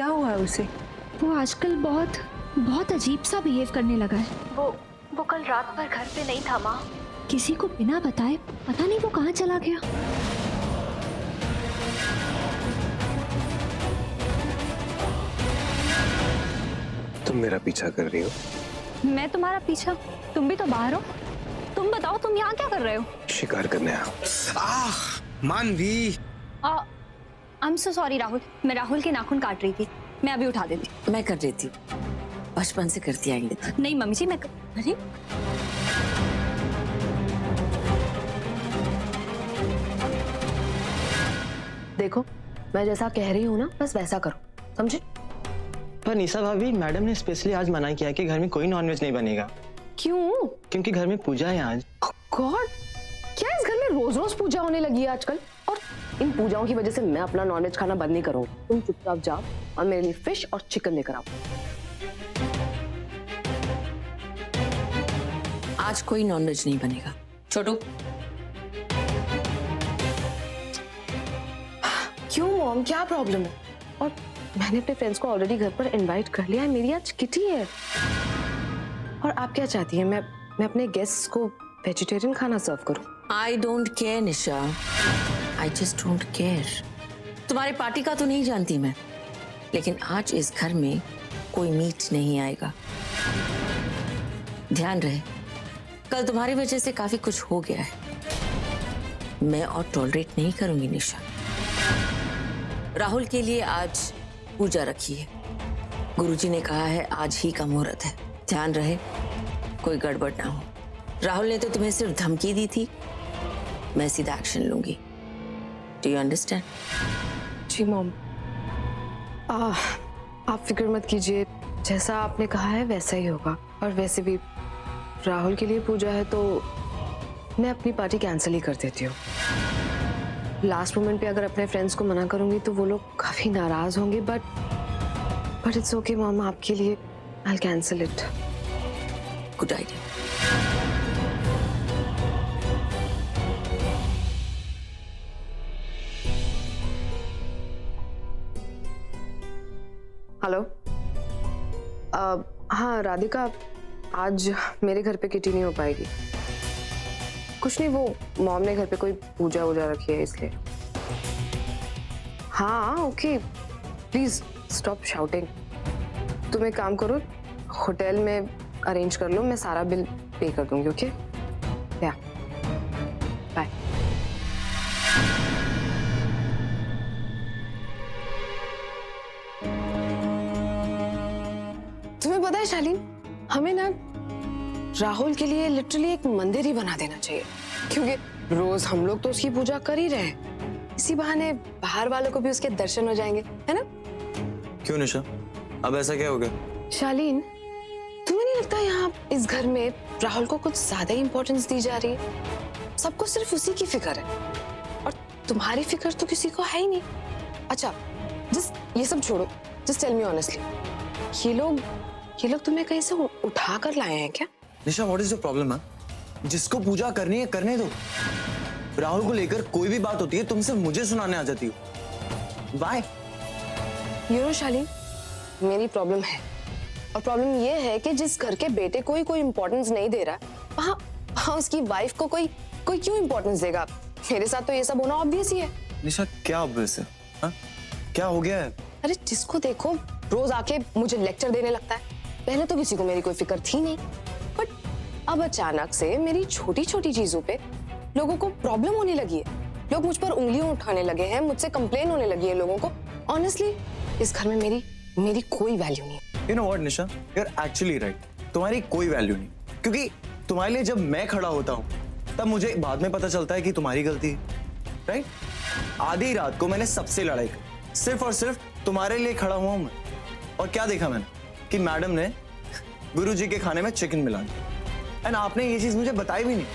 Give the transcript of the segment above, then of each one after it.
क्या हुआ है उसे? वो आजकल बहुत बहुत अजीब सा बिहेव करने लगा है। वो कल रात भर घर पे नहीं था माँ। किसी को बिना बताए पता नहीं वो कहाँ चला गया। तुम मेरा पीछा कर रही हो? मैं तुम्हारा पीछा? तुम भी तो बाहर हो। तुम बताओ तुम यहाँ क्या कर रहे हो? शिकार करने आया। मानवी, I am so sorry Rahul, मैं राहुल के नाखून काट रही थी, मैं अभी उठा देती। मैं कर देती हूँ, बचपन से करती आएंगे। नहीं मम्मी जी, अरे देखो, मैं जैसा कह रही हूँ ना बस वैसा करो, समझे? पर निशा भाभी, मैडम ने स्पेशली आज मना किया कि घर में कोई नॉनवेज नहीं बनेगा। क्यों? क्योंकि घर में पूजा है आज। गॉड, क्या इस घर में रोज रोज पूजा होने लगी है आजकल? और इन पूजाओं की वजह से मैं अपना नॉनवेज खाना बंद नहीं करूंगी। तुम चुपचाप जाओ और मेरे लिए फिश और चिकन लेकर आओ। आज कोई नॉनवेज नहीं बनेगा। छोटू, क्यों मॉम, क्या प्रॉब्लम है? और मैंने अपने फ्रेंड्स को ऑलरेडी घर पर इनवाइट कर लिया है, मेरी आज किटी है। और आप क्या चाहती हैं, मैं अपने गेस्ट्स को वेजिटेरियन खाना सर्व करूं? I don't care Nisha, I just don't care. तुम्हारी पार्टी का तो नहीं जानती मैं, लेकिन आज इस घर में कोई मीट नहीं आएगा। ध्यान रहे, कल तुम्हारी वजह से काफी कुछ हो गया है। मैं और टॉलरेट नहीं करूंगी निशा। राहुल के लिए आज पूजा रखी है, गुरुजी ने कहा है आज ही का मुहूर्त है। ध्यान रहे कोई गड़बड़ ना हो। राहुल ने तो तुम्हें सिर्फ धमकी दी थी, मैं सीधा एक्शन लूंगी। Do you understand? जी मॉम, आप फिक्र मत कीजिए, जैसा आपने कहा है वैसा ही होगा। और वैसे भी राहुल के लिए पूजा है तो मैं अपनी पार्टी कैंसिल ही कर देती हूँ। लास्ट मोमेंट पे अगर अपने फ्रेंड्स को मना करूंगी तो वो लोग काफी नाराज होंगे, बट इट्स ओके मॉम, आपके लिए I cancel it. Good idea. Hello, हाँ राधिका, आज मेरे घर पे किटी नहीं हो पाएगी। कुछ नहीं, वो मॉम ने घर पे कोई पूजा वूजा रखी है इसलिए। हाँ ओके, प्लीज स्टॉप शाउटिंग। तुम एक काम करो, होटल में अरेंज कर लो, मैं सारा बिल पे कर दूंगी। ओके, या बाय। तुम्हें पता है शालीन, हमें ना राहुल के लिए लिटरली एक मंदिर ही बना देना चाहिए, क्योंकि रोज हम लोग तो उसकी पूजा कर ही रहे हैं। इसी बहाने बाहर वालों को भी उसके दर्शन हो जाएंगे, है ना? क्यों निशा, अब ऐसा क्या हो गया? शालीन, तुम्हें नहीं लगता यहाँ इस घर में राहुल को कुछ ज्यादा इंपॉर्टेंस दी जा रही है? सबको सिर्फ उसी की फिक्र है और तुम्हारी फिक्र तो किसी को है ही नहीं। अच्छा, जस्ट ये सब छोड़ो, जस्ट टेल मी ऑनेस्टली, ये लोग तुम्हें कहीं से उठा कर लाए हैं क्या? निशा, व्हाट इज योर प्रॉब्लम? जिसको पूजा करनी है करने दो। राहुल को लेकर कोई भी बात होती है तुम सिर्फ मुझे सुनाने आ जाती हो। बाय। यू नो शालीन, मेरी प्रॉब्लम है, और प्रॉब्लम ये है कि जिस घर के बेटे को ही कोई इंपॉर्टेंस नहीं दे रहा, वहाँ उसकी वाइफ को कोई क्यों इंपॉर्टेंस देगा? मेरे साथ तो ये सब होना ऑब्वियस ही है। निशा, क्या ऑब्वियस है? हाँ? क्या हो गया है? अरे जिसको देखो रोज आके मुझे लेक्चर देने लगता है। पहले तो किसी को मेरी कोई फिक्र थी नहीं, बट अब अचानक से मेरी छोटी छोटी चीजों पे लोगों को प्रॉब्लम होने लगी है। लोग मुझ पर उंगलियां उठाने लगे हैं, मुझसे कंप्लेन होने लगी है लोगों को। ऑनेस्टली इस घर में मेरी कोई वैल्यू नहीं है। You know what Nisha, you are actually right, तुम्हारी कोई वैल्यू नहीं, क्योंकि तुम्हारे लिए जब मैं खड़ा होता हूँ तब मुझे बाद में पता चलता है कि तुम्हारी गलती है, राइट? आधी रात को मैंने सबसे लड़ाई की, सिर्फ और सिर्फ तुम्हारे लिए खड़ा हुआ हूं मैं। और क्या देखा मैंने कि मैडम ने गुरुजी के खाने में चिकन मिला दिया, एंड आपने ये चीज मुझे बताई भी नहीं।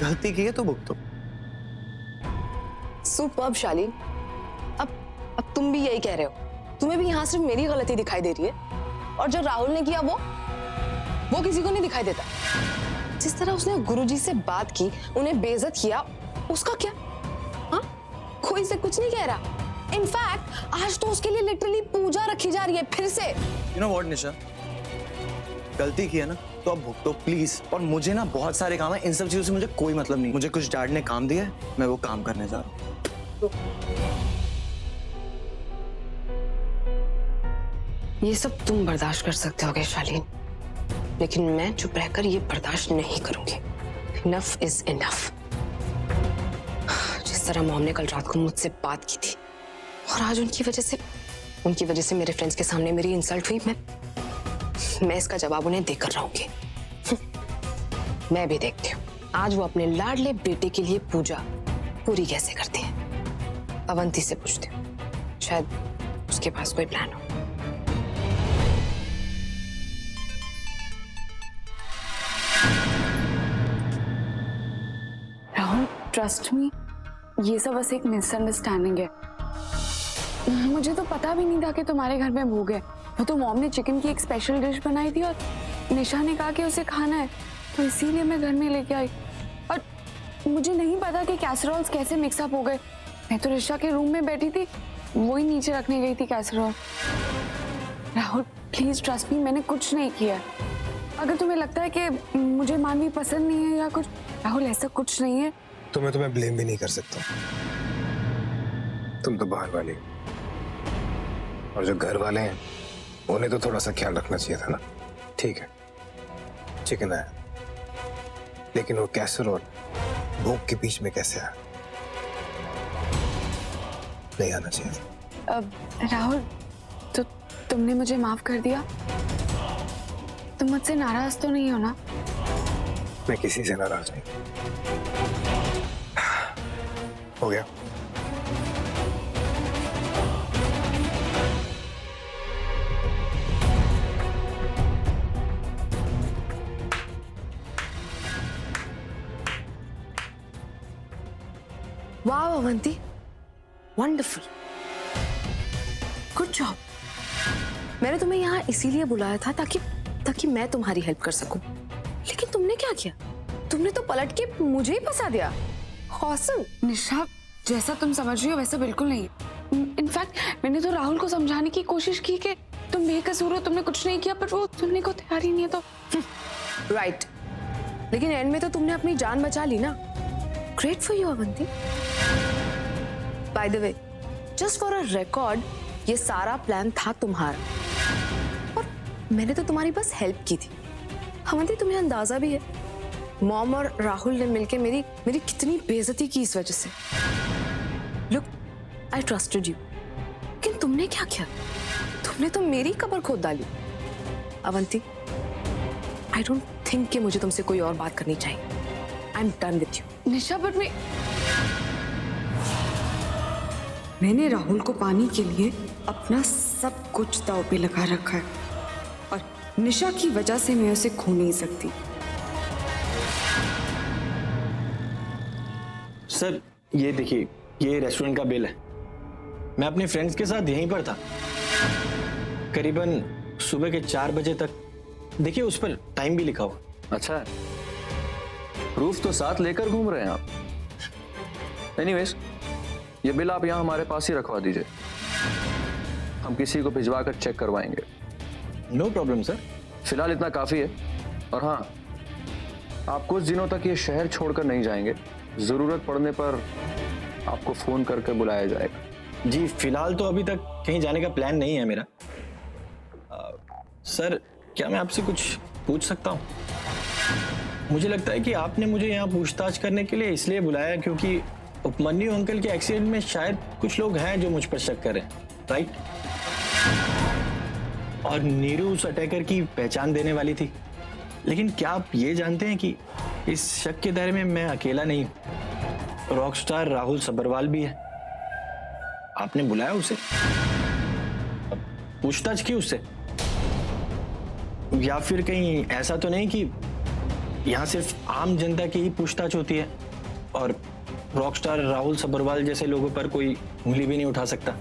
गलती की है तो भुगतो। सुपर्ब शालीन, अब तुम भी यही कह रहे हो? तुम्हें भी यहाँ सिर्फ मेरी गलती दिखाई दे रही है, और जो राहुल ने किया वो किसी को नहीं दिखाई देता। जिस तरह उसने गुरुजी से बात की, उन्हें बेइज्जत किया, उसका क्या? हाँ, कोई से कुछ नहीं कह रहा, इनफैक्ट आज तो उसके लिए लिटरली पूजा रखी जा रही है फिर से। यू नो व्हाट निशा, गलती की है ना तो अब भुगतो प्लीज। और मुझे ना बहुत सारे काम है, इन सब चीजों से मुझे कोई मतलब नहीं। मुझे कुछ डैड ने काम दिया है, मैं वो काम करने जा रहा हूँ। ये सब तुम बर्दाश्त कर सकते होगे शालीन, लेकिन मैं चुप रहकर ये बर्दाश्त नहीं करूंगी। Enough is enough. जिस तरह मॉम ने कल रात को मुझसे बात की थी और आज उनकी वजह से मेरे फ्रेंड्स के सामने मेरी इंसल्ट हुई, मैं इसका जवाब उन्हें देकर रहूंगी। मैं भी देखती हूँ आज वो अपने लाडले बेटे के लिए पूजा पूरी कैसे करती है। अवंती से पूछती हूँ, शायद उसके पास कोई प्लान हो। राहुल ट्रस्ट मी, ये सब बस एक मिसअंडरस्टैंडिंग है। मुझे तो पता भी नहीं था कि तुम्हारे घर में भूख है। वो तो मॉम ने चिकन की एक स्पेशल डिश बनाई थी और निशा ने कहा कि उसे खाना है, तो इसीलिए मैं घर में लेके आई। और मुझे नहीं पता कि कैसरोल्स कैसे मिक्सअप हो गए। मैं तो निशा के रूम में बैठी थी, वो ही नीचे रखने गई थी casserole. Rahul please trust me, मैंने कुछ नहीं किया। अगर तुम्हें लगता है कि मुझे मानवी पसंद नहीं है या कुछ, राहुल ऐसा कुछ नहीं है। तो मैं तुम्हें ब्लेम भी नहीं कर सकता, तुम तो बाहर वाले हो। और जो घर वाले हैं उन्हें तो थोड़ा सा ख्याल रखना चाहिए था ना। ठीक है, चिकन आया, लेकिन वो कैसरोल भूख के बीच में कैसे आया? नहीं आना चाहिए था। राहुल तो तुमने मुझे माफ कर दिया? तुम मुझसे नाराज तो नहीं हो ना? मैं किसी से नाराज नहीं। हो गया। वाह अवंती, वंडरफुल, गुड जॉब। मैंने तुम्हें यहाँ इसीलिए बुलाया था ताकि मैं तुम्हारी हेल्प कर सकूं। लेकिन तुमने क्या किया? तुमने तो पलट के मुझे ही फंसा दिया। ऑसम। निशा, जैसा तुम समझ रही हो वैसा बिल्कुल नहीं है। इनफैक्ट मैंने तो राहुल को समझाने की कोशिश की कि तुम बेकसूर हो, तुमने कुछ नहीं किया, पर वो सुनने को तैयार ही नहीं है। तो राइट, लेकिन एंड में तो तुमने अपनी जान बचा ली ना। Great for you Avanti. By the way, just for a record, ये सारा प्लान था तुम्हारा और मैंने तो तुम्हारी बस हेल्प की थी। अवंती, तुम्हें अंदाजा भी है मॉम और राहुल ने मिलकर मेरी कितनी बेइज्जती की इस वजह से। लुक, आई ट्रस्टेड यू, लेकिन तुमने क्या किया? तुमने तो मेरी कब्र खोद डाली। अवंती, आई डोंट थिंक कि मुझे तुमसे कोई और बात करनी चाहिए। I am done with you. Nisha, but मैंने राहुल को पाने के लिए अपना सब कुछ दांव पे लगा रखा है और निशा की वजह से मैं उसे खो नहीं सकती। सर ये देखिए, ये रेस्टोरेंट का बिल है। मैं अपने फ्रेंड्स के साथ यहीं पर था करीबन सुबह के 4 बजे तक। देखिए उस पर टाइम भी लिखा हुआ। अच्छा, प्रूफ तो साथ लेकर घूम रहे हैं आप। एनीवेज, ये बिल आप यहाँ हमारे पास ही रखवा दीजिए, हम किसी को भिजवा कर चेक करवाएंगे। No problem sir. फिलहाल इतना काफी है। और हाँ, आप कुछ दिनों तक ये शहर छोड़कर नहीं जाएंगे। जरूरत पड़ने पर आपको फोन करके बुलाया जाएगा। जी फिलहाल तो अभी तक कहीं जाने का प्लान नहीं है मेरा। सर क्या मैं आपसे कुछ पूछ सकता हूँ? मुझे लगता है कि आपने मुझे यहाँ पूछताछ करने के लिए इसलिए बुलाया क्योंकि उपमन्यु अंकल के एक्सीडेंट में शायद कुछ लोग हैं जो मुझ पर शक कर रहे हैं, राइट? और नीरू उस अटैकर की पहचान देने वाली थी। लेकिन क्या आप ये जानते हैं कि इस शक के दायरे में मैं अकेला नहीं हूं, रॉकस्टार राहुल सब्बरवाल भी है। आपने बुलाया उसे, पूछताछ की उससे? या फिर कहीं ऐसा तो नहीं कि यहाँ सिर्फ आम जनता की ही पूछताछ होती है और रॉकस्टार राहुल सब्बरवाल जैसे लोगों पर कोई उंगली भी नहीं उठा सकता?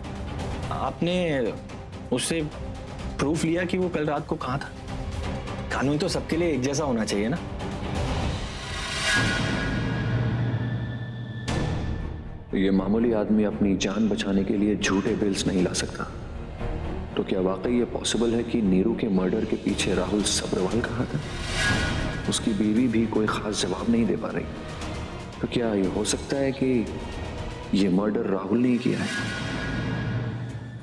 आपने उससे प्रूफ लिया कि वो कल रात को कहाँ था? कानून तो सबके लिए एक जैसा होना चाहिए ना। ये मामूली आदमी अपनी जान बचाने के लिए झूठे बिल्स नहीं ला सकता, तो क्या वाकई ये पॉसिबल है कि नीरू के मर्डर के पीछे राहुल सब्रवाल का हाथ है? उसकी बीवी भी कोई खास जवाब नहीं दे पा रही, तो क्या ये हो सकता है कि ये मर्डर राहुल ने ही किया है?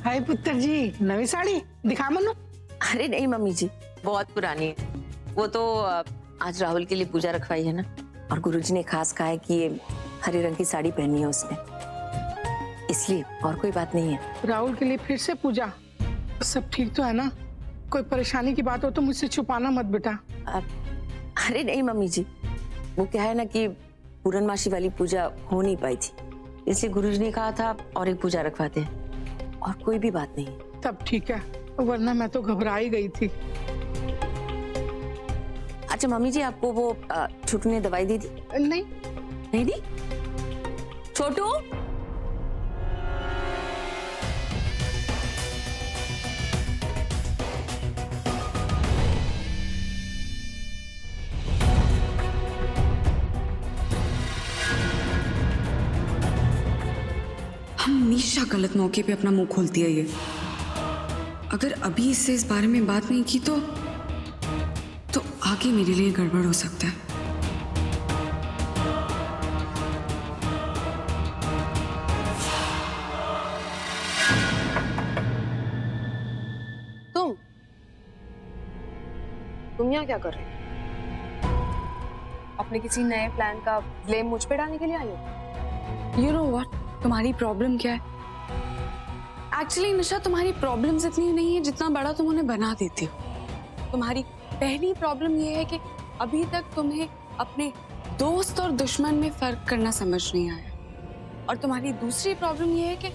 हाय पुत्र जी, नवी साड़ी दिखा मनु। अरे नहीं मम्मी जी, बहुत पुरानी है वो तो। आज राहुल के लिए पूजा रखवाई है ना, और गुरुजी ने खास कहा है कि ये हरे रंग की साड़ी पहनी है उसने, इसलिए, और कोई बात नहीं है। राहुल के लिए फिर से पूजा? सब ठीक तो है ना? कोई परेशानी की बात हो तो मुझसे छुपाना मत बेटा। अरे नहीं मम्मी जी, वो क्या है ना कि पूर्णमासी वाली पूजा हो नहीं पाई थी, इसलिए गुरुजी ने कहा था और एक पूजा रखवाते हैं, और कोई भी बात नहीं। तब ठीक है, वरना मैं तो घबरा ही गई थी। अच्छा मम्मी जी, आपको वो छोटू ने दवाई दी थी? नहीं नहीं दी? छोटू, हमेशा गलत मौके पे अपना मुंह खोलती है ये। अगर अभी इससे इस बारे में बात नहीं की तो आगे मेरे लिए गड़बड़ हो सकता है। तुम यहाँ क्या कर रहे हो? अपने किसी नए प्लान का ब्लेम मुझ पे डालने के लिए आई हो? यू नो व्हाट, तुम्हारी प्रॉब्लम क्या है? एक्चुअली निशा, तुम्हारी प्रॉब्लम्स इतनी नहीं है जितना बड़ा तुम उन्हें बना देती हो। तुम्हारी पहली प्रॉब्लम ये है कि अभी तक तुम्हें अपने दोस्त और दुश्मन में फर्क करना समझ नहीं आया, और तुम्हारी दूसरी प्रॉब्लम ये है कि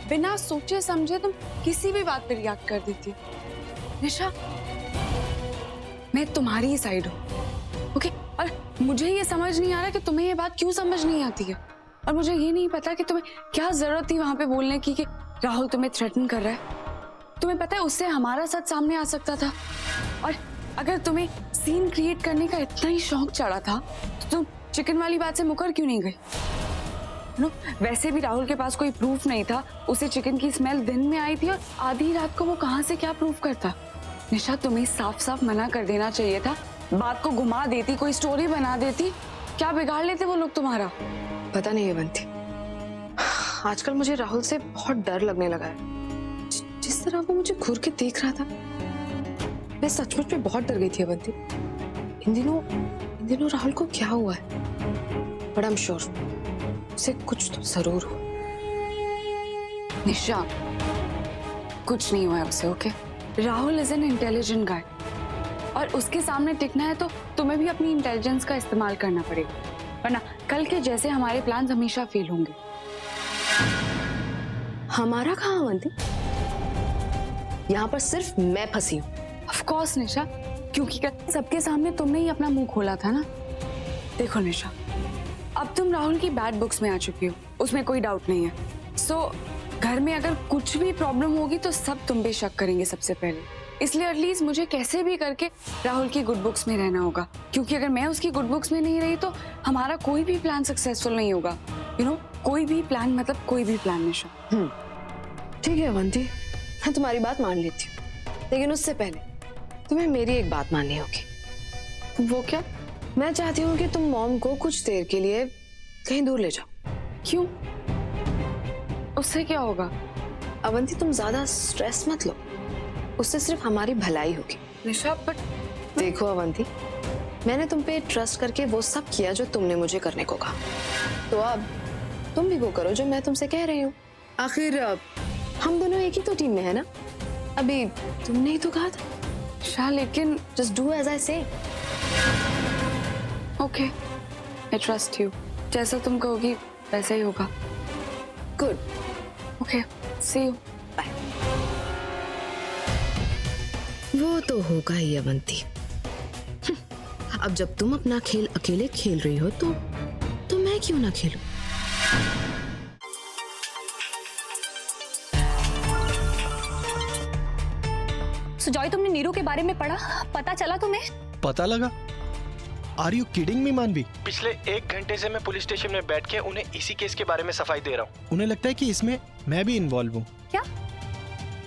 बिना सोचे समझे तुम किसी भी बात पर रिएक्ट कर देती हो। निशा, मैं तुम्हारी ही साइड हूँ, ओके? और मुझे ये समझ नहीं आ रहा कि तुम्हें ये बात क्यों समझ नहीं आती है, और मुझे ये नहीं पता कि तुम्हें क्या जरूरत थी वहां पे बोलने की कि राहुल तुम्हें थ्रेटन कर रहा है। तुम्हें पता है उससे हमारा सच सामने आ सकता था, और अगर तुम्हें सीन क्रिएट करने का इतना ही शौक चढ़ा था तो तुम चिकन वाली बात से मुकर क्यों नहीं गई? नो, वैसे भी राहुल के पास कोई प्रूफ नहीं था। उसे चिकन की स्मेल दिन में आई थी, और आधी रात को वो कहाँ से क्या प्रूफ करता? निशा, तुम्हें साफ साफ मना कर देना चाहिए था, बात को घुमा देती, कोई स्टोरी बना देती। क्या बिगाड़ लेते वो लोग तुम्हारा? पता नहीं है बंटी, आजकल मुझे राहुल से बहुत डर लगने लगा है। जिस तरह वो मुझे घूर के देख रहा था, मैं सचमुच में बहुत डर गई थी बंटी। इन दिनों राहुल को क्या हुआ है? बट आई एम श्योर उसे कुछ तो जरूर हुआ। निशा, कुछ नहीं हुआ है उसे, okay? Rahul is an intelligent गाय, और उसके सामने टिकना है तो तुम्हें भी अपनी इंटेलिजेंस का इस्तेमाल करना पड़ेगा, वरना कल के जैसे हमारे प्लान्स हमेशा फेल होंगे। हमारा कहाँ बंटी? यहाँ पर सिर्फ मैं फंसी हूँ। ऑफ कोर्स निशा, क्योंकि सबके सामने तुमने ही अपना मुंह खोला था ना। देखो निशा, अब तुम राहुल की बैड बुक्स में आ चुकी हो, उसमें कोई डाउट नहीं है। सो घर में अगर कुछ भी प्रॉब्लम होगी तो सब तुम पे शक करेंगे सबसे पहले, इसलिए एटलीस्ट मुझे कैसे भी करके राहुल की गुड बुक्स में रहना होगा, क्योंकि अगर मैं उसकी गुड बुक्स में नहीं रही तो हमारा कोई भी प्लान सक्सेसफुल नहीं होगा। यू नो, कोई भी प्लान मतलब कोई भी प्लान निशा। ठीक है बंटी, मैं तुम्हारी बात मान लेती हूँ, लेकिन उससे पहले तुम्हें मेरी एक बात माननी होगी। वो क्या? मैं चाहती हूँ कि तुम मॉम को कुछ देर के लिए कहीं दूर ले जाओ। क्यों? उससे क्या होगा? अवंती, तुम ज्यादा स्ट्रेस मत लो, उससे सिर्फ हमारी भलाई होगी। निशा, बट देखो अवंती, मैंने तुम पे ट्रस्ट करके वो सब किया जो तुमने मुझे करने को कहा, तो अब तुम भी वो करो जो मैं तुमसे कह रही हूँ। आखिर हम दोनों एक ही तो टीम में है ना? अभी तुमने ही तो कहा था। निशा, लेकिन just do as I say. Okay, I trust you. जैसा तुम कहोगी वैसा ही होगा। Good. Okay, see you. Bye. वो तो होगा ही अवंती। अब जब तुम अपना खेल अकेले खेल रही हो तो मैं क्यों ना खेलूं? सुजॉय, तुमने नीरू के बारे में पढ़ा? पता चला तुम्हें? पता लगा? आर यू किडिंग मी मानवी? पिछले 1 घंटे से मैं पुलिस स्टेशन में बैठ के उन्हें इसी केस के बारे में सफाई दे रहा हूँ। उन्हें लगता है कि इसमें मैं भी इन्वॉल्व हूँ। क्या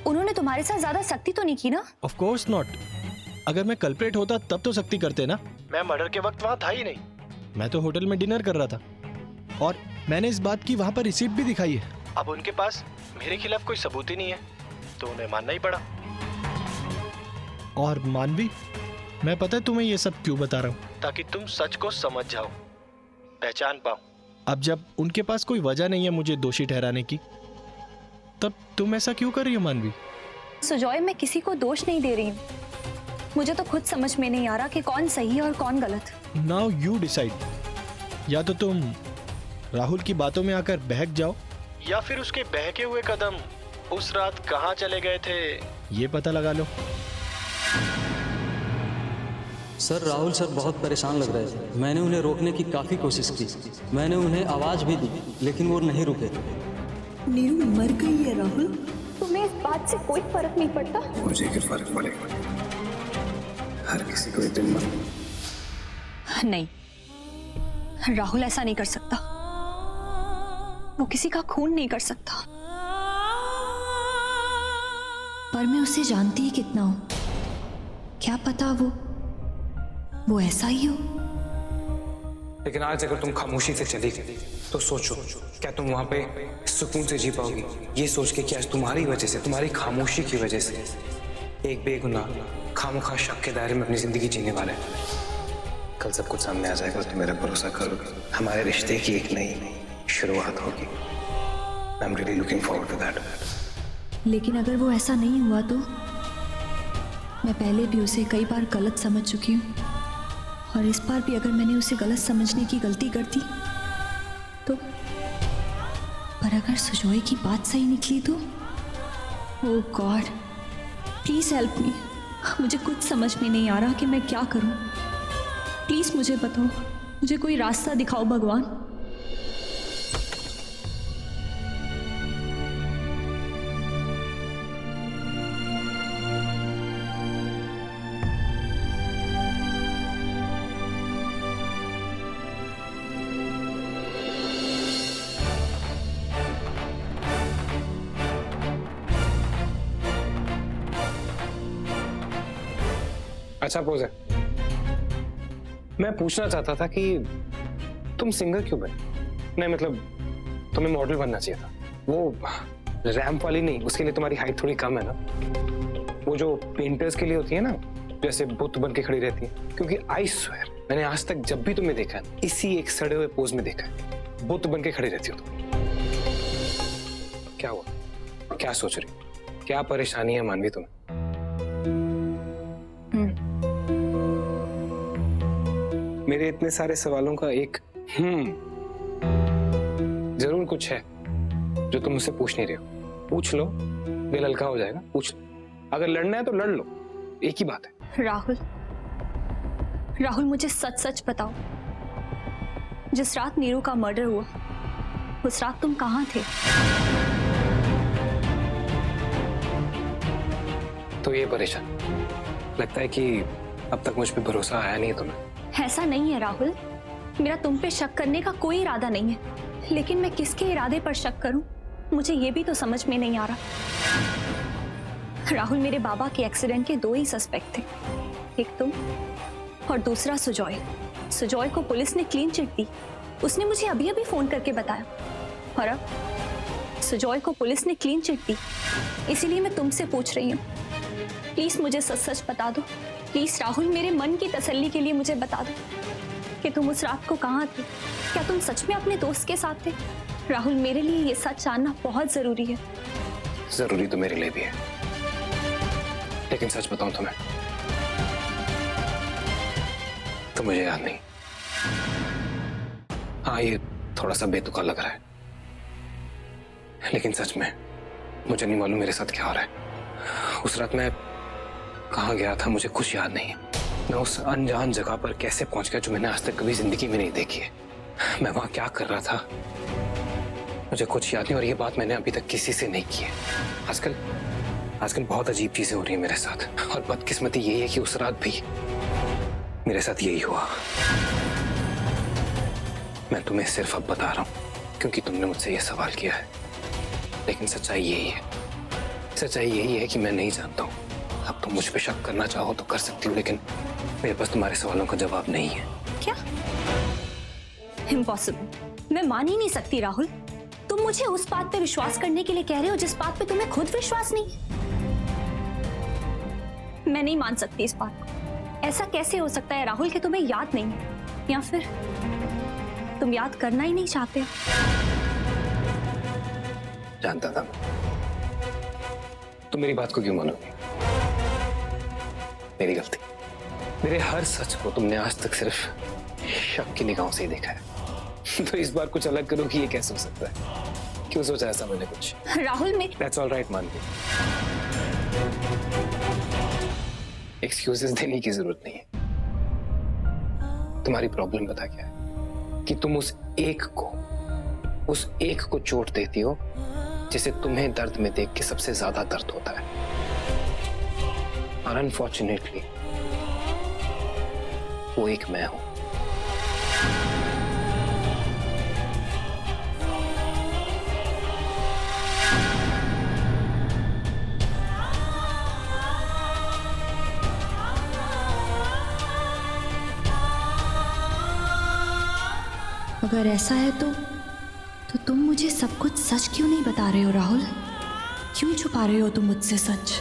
उन्होंने तुम्हारे साथ ज्यादा सख्ती तो नहीं की ना? Of course not. अगर मैं कल्प्रेट होता तब तो सख्ती करते ना। मैं मर्डर के वक्त वहाँ था ही नहीं। मैं तो होटल में डिनर कर रहा था और मैंने इस बात की वहाँ पर रिसीप्ट भी दिखाई है। अब उनके पास मेरे खिलाफ कोई सबूत ही नहीं है तो उन्हें मानना ही पड़ा। और मानवी, मैं पता है तुम्हें ये सब क्यों बता रहा हूँ, ताकि तुम सच को समझ जाओ, पहचान पाओ। अब जब उनके पास कोई वजह नहीं है मुझे दोषी ठहराने की, तब तुम ऐसा क्यों कर रही हो मानवी? सुजॉय, मैं किसी को दोष नहीं दे रही हूँ। मुझे तो खुद समझ में नहीं आ रहा कि कौन सही है और कौन गलत। Now you decide. या तो तुम राहुल की बातों में आकर बहक जाओ, या फिर उसके बहके हुए कदम उस रात कहाँ चले गए थे ये पता लगा लो। सर, राहुल सर बहुत परेशान लग रहे थे। मैंने उन्हें रोकने की काफ़ी कोशिश की। मैंने उन्हें आवाज़ भी दी लेकिन वो नहीं रुके। नीरू मर गई है राहुल। तुम्हें इस बात से कोई फर्क नहीं पड़ता? मुझे क्या फर्क पड़ेगा, हर किसी को एक दिन मरना। नहीं, राहुल ऐसा नहीं कर सकता। वो किसी का खून नहीं कर सकता। पर मैं उसे जानती ही कितना हूं। क्या पता वो ऐसा ही हो। लेकिन आज अगर तुम खामोशी से चली गई तो सोचो, क्या तुम वहां पे सुकून से जी पाओगी? ये सोच के कि आज तुम्हारी वजह से, तुम्हारी खामोशी की वजह से एक बेगुनाह खामखा शक के दायरे में अपनी जिंदगी जीने वाले। कल सब कुछ सामने आ जाएगा तो मेरा भरोसा करोगे, हमारे रिश्ते की एक नई शुरुआत होगी। I am really looking forward to that. लेकिन अगर वो ऐसा नहीं हुआ तो? मैं पहले भी उसे कई बार गलत समझ चुकी हूँ और इस बार भी अगर मैंने उसे गलत समझने की गलती कर दी तो? पर अगर सुजॉय की बात सही निकली तो? ओह गॉड, प्लीज हेल्प मी। मुझे कुछ समझ में नहीं आ रहा कि मैं क्या करूं। प्लीज मुझे बताओ, मुझे कोई रास्ता दिखाओ भगवान। अच्छा पोज है। मैं पूछना चाहता था कि तुम सिंगर क्यों बने? नहीं मतलब तुम्हें मॉडल बनना चाहिए था। वो रैंप वाली नहीं, उसके लिए तुम्हारी हाइट थोड़ी कम है ना। वो जो पेंटर्स के लिए होती है ना, जैसे बुत बन के खड़ी रहती है। क्योंकि आई स्वेयर मैंने आज तक जब भी तुम्हें देखा है इसी एक सड़े हुए पोज में देखा है, बुत बन के खड़ी रहती हो तुम। क्या हुआ, क्या सोच रही, क्या परेशानी है मानवी तुम्हें? मेरे इतने सारे सवालों का एक जरूर कुछ है जो तुम मुझसे पूछ नहीं रहे हो। पूछ लो, दिल हल्का हो जाएगा। पूछ लो, अगर लड़ना है तो लड़ लो, एक ही बात है। राहुल मुझे सच सच बताओ, जिस रात नीरू का मर्डर हुआ उस रात तुम कहाँ थे? तो ये परेशान लगता है कि अब तक मुझ पे भरोसा आया नहीं है तुम्हें। ऐसा नहीं है राहुल, मेरा तुम पे शक करने का कोई इरादा नहीं है, लेकिन मैं किसके इरादे पर शक करूं मुझे ये भी तो समझ में नहीं आ रहा। राहुल, मेरे बाबा के एक्सीडेंट के 2 ही सस्पेक्ट थे, एक तुम और दूसरा सुजॉय। सुजॉय को पुलिस ने क्लीन चिट दी, उसने मुझे अभी अभी फोन करके बताया। और अब सुजॉय को पुलिस ने क्लीन चिट दी, इसीलिए मैं तुमसे पूछ रही हूँ। प्लीज मुझे सच सच बता दो। प्लीज राहुल, मेरे मन की तसल्ली के लिए मुझे बता दो कि तुम उस रात को कहाँ थे। क्या तुम सच में अपने दोस्त के साथ थे? राहुल, मेरे लिए ये सच जानना बहुत जरूरी है। जरूरी तो मेरे लिए भी है, लेकिन सच बताऊं तुम्हें तो मुझे याद नहीं। हाँ, ये थोड़ा सा बेतुका लग रहा है, लेकिन सच में मुझे नहीं मालूम मेरे साथ क्या हो रहा है। उस रात मैं कहाँ गया था मुझे कुछ याद नहीं है। मैं उस अनजान जगह पर कैसे पहुंच गया जो मैंने आज तक कभी जिंदगी में नहीं देखी है। मैं वहां क्या कर रहा था मुझे कुछ याद नहीं, और ये बात मैंने अभी तक किसी से नहीं की है। आजकल बहुत अजीब चीजें हो रही है मेरे साथ, और बदकिस्मती यही है कि उस रात भी मेरे साथ यही हुआ। मैं तुम्हें सिर्फ अब बता रहा हूं क्योंकि तुमने मुझसे ये सवाल किया है, लेकिन सच्चाई यही है। सच्चाई यही है कि मैं नहीं जानता हूं। अब तुम मुझ पे शक करना चाहो तो कर सकती हो, लेकिन मेरे पास तुम्हारे सवालों का जवाब नहीं है। क्या? इम्पॉसिबल। मैं मान ही नहीं सकती राहुल। तुम मुझे उस बात पे विश्वास करने के लिए कह रहे हो जिस बात पे तुम्हें खुद विश्वास नहीं है। मैं नहीं मान सकती इस बात को। ऐसा कैसे हो सकता है राहुल कि तुम्हें याद नहीं है, या फिर तुम याद करना ही नहीं चाहते हो? जानता था तुम मेरी बात को क्यों मानोगे। मेरी गलती। मेरे हर सच को तुमने आज तक सिर्फ शक की निगाहों से ही देखा है। तो इस बार कुछ अलग करो कि ये कैसे हो सकता है। क्यों सोचा ऐसा मैंने कुछ? राहुल में That's all right, मान ली। एक्सक्यूजेस देने की जरूरत नहीं है। तुम्हारी प्रॉब्लम पता क्या है? कि तुम उस एक को चोट देती हो जिसे तुम्हें दर्द में देख के सबसे ज्यादा दर्द होता है। और अनफॉर्चुनेटली वो एक मैं हूं। अगर ऐसा है तो तुम मुझे सब कुछ सच क्यों नहीं बता रहे हो राहुल? क्यों छुपा रहे हो तुम मुझसे सच?